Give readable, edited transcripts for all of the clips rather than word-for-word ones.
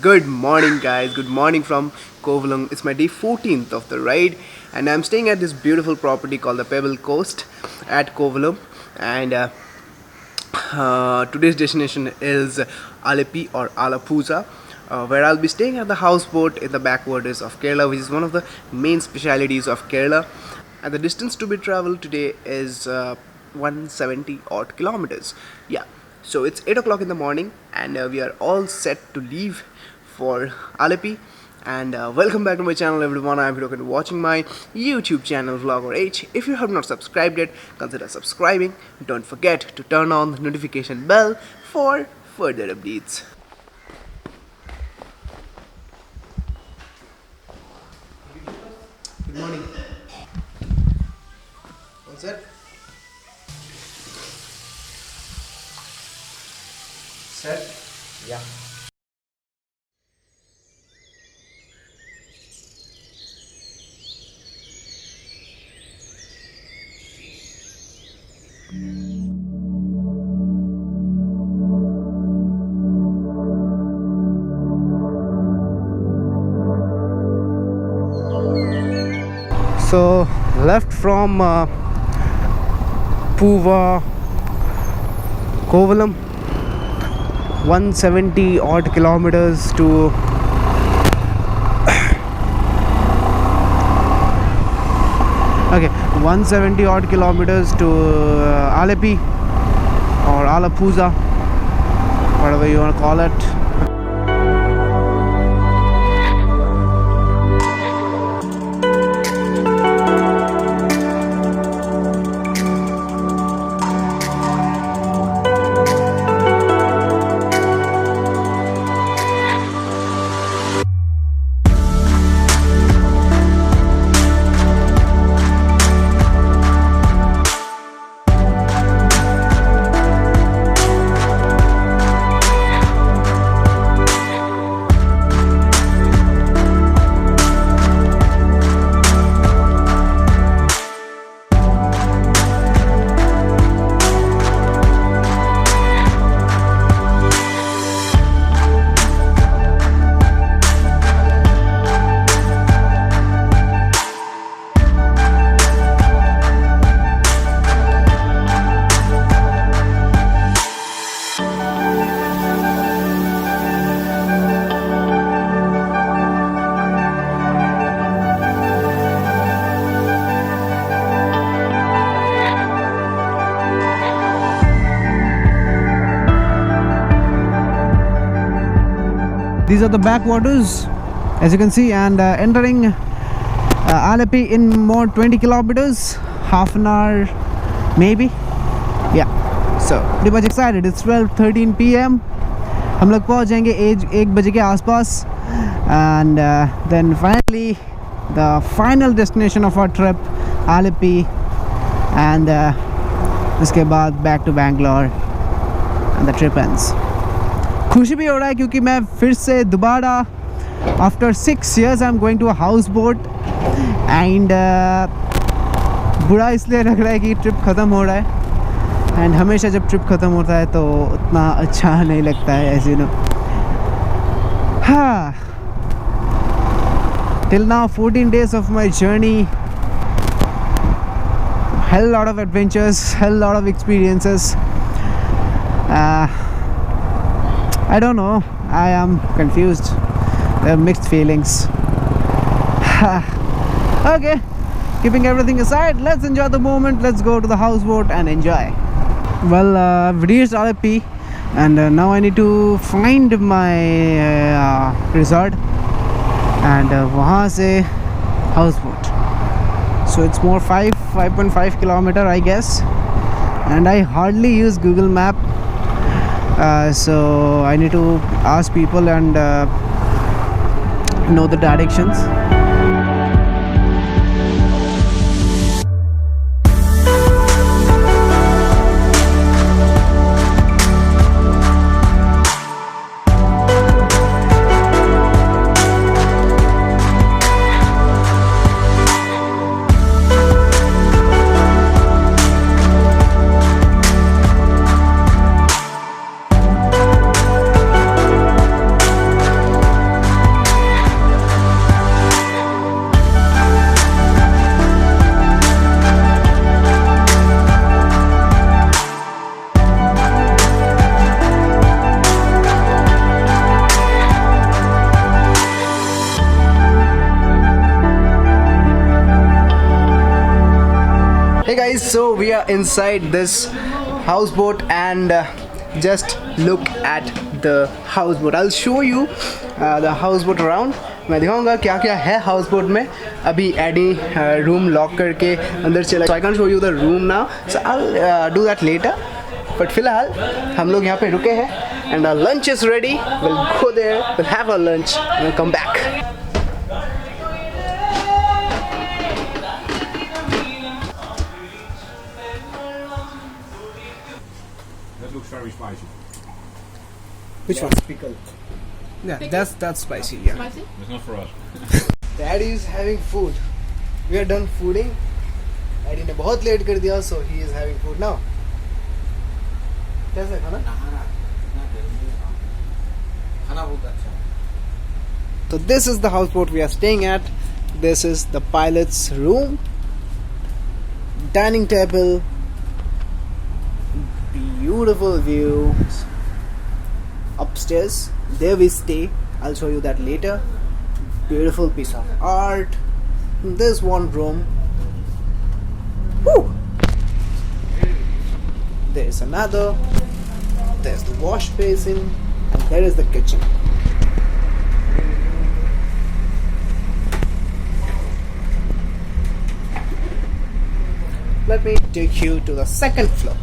Good morning, guys. Good morning from Kovalung. It's my day 14th of the ride, and I'm staying at this beautiful property called the Pebble Coast at Kovalung. And today's destination is Allepy or Alappuzha, where I'll be staying at the houseboat in the backwaters of Kerala, which is one of the main specialities of Kerala. And the distance to be traveled today is 170 odd kilometers. Yeah, so it's 8 o'clock in the morning, and we are all set to leave for Allepy. And welcome back to my channel, everyone. I'm Hirokan, watching my YouTube channel Vlogger H. If you have not subscribed yet, consider subscribing. Don't forget to turn on the notification bell for further updates. Good morning. All set? Set? Yeah. So left from Puva, Kovalam, 170 odd kilometers to okay, 170 odd kilometers to Allepy or Alappuzha, whatever you want to call it. These are the backwaters, as you can see, and entering Allepy in more 20 kilometers, half an hour maybe. Yeah, so pretty much excited. It's 12:13 p.m. हम लोग पहुँच जाएंगे 1 बजे के आसपास, and then finally the final destination of our trip, Allepy, and उसके बाद back to Bangalore and the trip ends. खुशी भी हो रहा है क्योंकि मैं फिर से दोबारा after 6 years I am going to a houseboat, and बुरा इसलिए लग रहा है कि ट्रिप ख़त्म हो रहा है, एंड हमेशा जब ट्रिप ख़त्म होता है तो उतना अच्छा नहीं लगता है, एज यू नो. हाँ, till now 14 days of my journey, hell lot of adventures, hell lot of experiences. I don't know, I am confused. There are mixed feelings. Okay, keeping everything aside, let's enjoy the moment. Let's go to the houseboat and enjoy. Well, I've reached Allepy, and now I need to find my resort, and वहाँ से houseboat. So it's more 5.5 kilometer, I guess, and I hardly use Google Map. So I need to ask people and know the directions. we are inside this houseboat and just look at the houseboat. I'll show you the houseboat around. मैं दिखाऊंगा क्या क्या है houseboat में. अभी AD room lock करके अंदर चला. So I can't show you the room now. So I'll do that later. But फिलहाल हम लोग यहाँ पे रुके हैं and our lunch is ready. We'll go there. We'll have our lunch and we'll come back. That looks very spicy. Which one? Pickle. Yeah, that's spicy. Yeah. Spicy? It's not for us. Daddy is having food. We are done fooding. Daddy ने बहुत late कर दिया, so he is having food now. कैसा है खाना? खाना बहुत अच्छा है. So this is the houseboat we are staying at. This is the pilot's room. Dining table. Beautiful views. Upstairs, there we stay. I'll show you that later. Beautiful piece of art. This one room. Woo! There is another. There's the wash basin, and there is the kitchen. Let me take you to the second floor.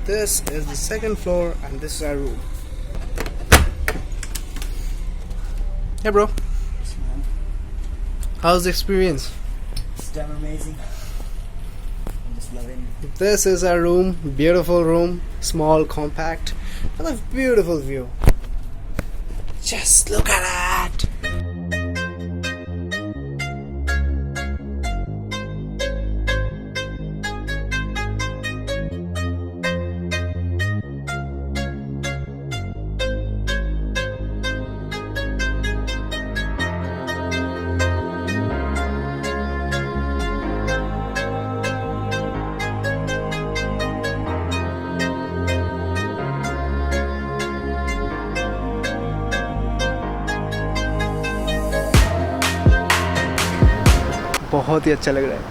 This is the second floor and this is our room. Hey bro, how's the experience? It's damn amazing. I'm just loving it. This is our room, beautiful room, small, compact, and a beautiful view. Just look at that! बहुत ही अच्छा लग रहा है.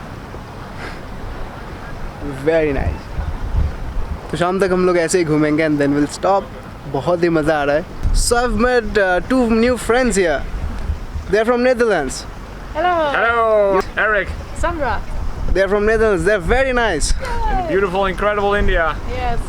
Very nice. तो शाम तक हम लोग ऐसे ही घूमेंगे एंड देन विल स्टॉप. बहुत ही मज़ा आ रहा है. So I have met two new friends here. They are from Netherlands. Hello. Hello, Eric. Sandra. They are from Netherlands. They are very nice. In beautiful, incredible India. Yes.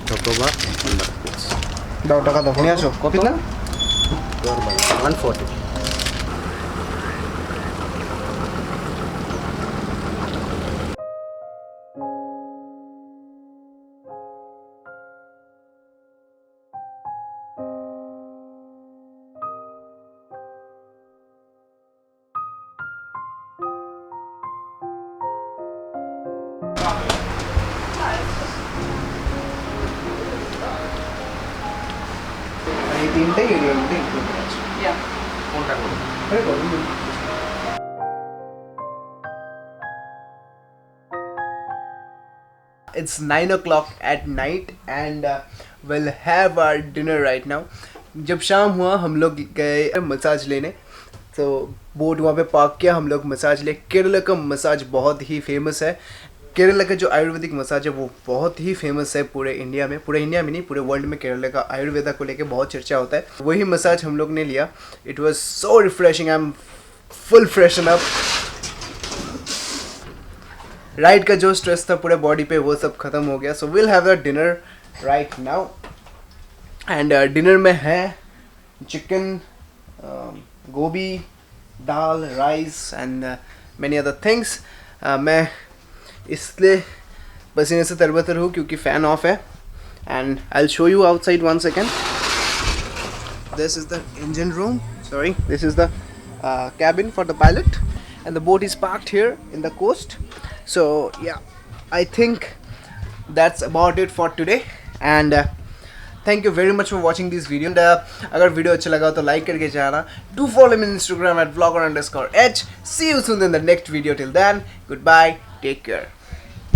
chocobar and nuts. দাও টাকা দাও নিয়ে আসো কিতনা 140. এই তিনটাই এরিয়ার মধ্যে include আছে কোনটা করব? আরে বলুন It's 9 o'clock at night and we'll have our dinner right now. जब शाम हुआ हम लोग गए मसाज लेने तो बोट वहाँ पे पार्क किया हम लोग मसाज ले केरला का मसाज बहुत ही फेमस है केरला का जो आयुर्वेदिक मसाज है वो बहुत ही फेमस है पूरे इंडिया में नहीं पूरे वर्ल्ड में केरला का आयुर्वेदा को लेके बहुत चर्चा होता है वही मसाज हम लोग ने लिया it was so refreshing I am full freshen up ride का जो स्ट्रेस था पूरे बॉडी पे वो सब खत्म हो गया so will have a dinner right now and dinner में है चिकन गोभी दाल rice and many other things मैं इसलिए पसीने से तरबतर हूँ क्योंकि फ़ैन ऑफ है and I will show you outside one second this is the engine room sorry this is the cabin for the pilot and the boat is parked here in the coast so yeah I think that's about it for today and thank you very much for watching this video and अगर video अच्छा लगा तो like करके जाना do follow me on Instagram at vlogger_h see you soon in the next video till then goodbye take care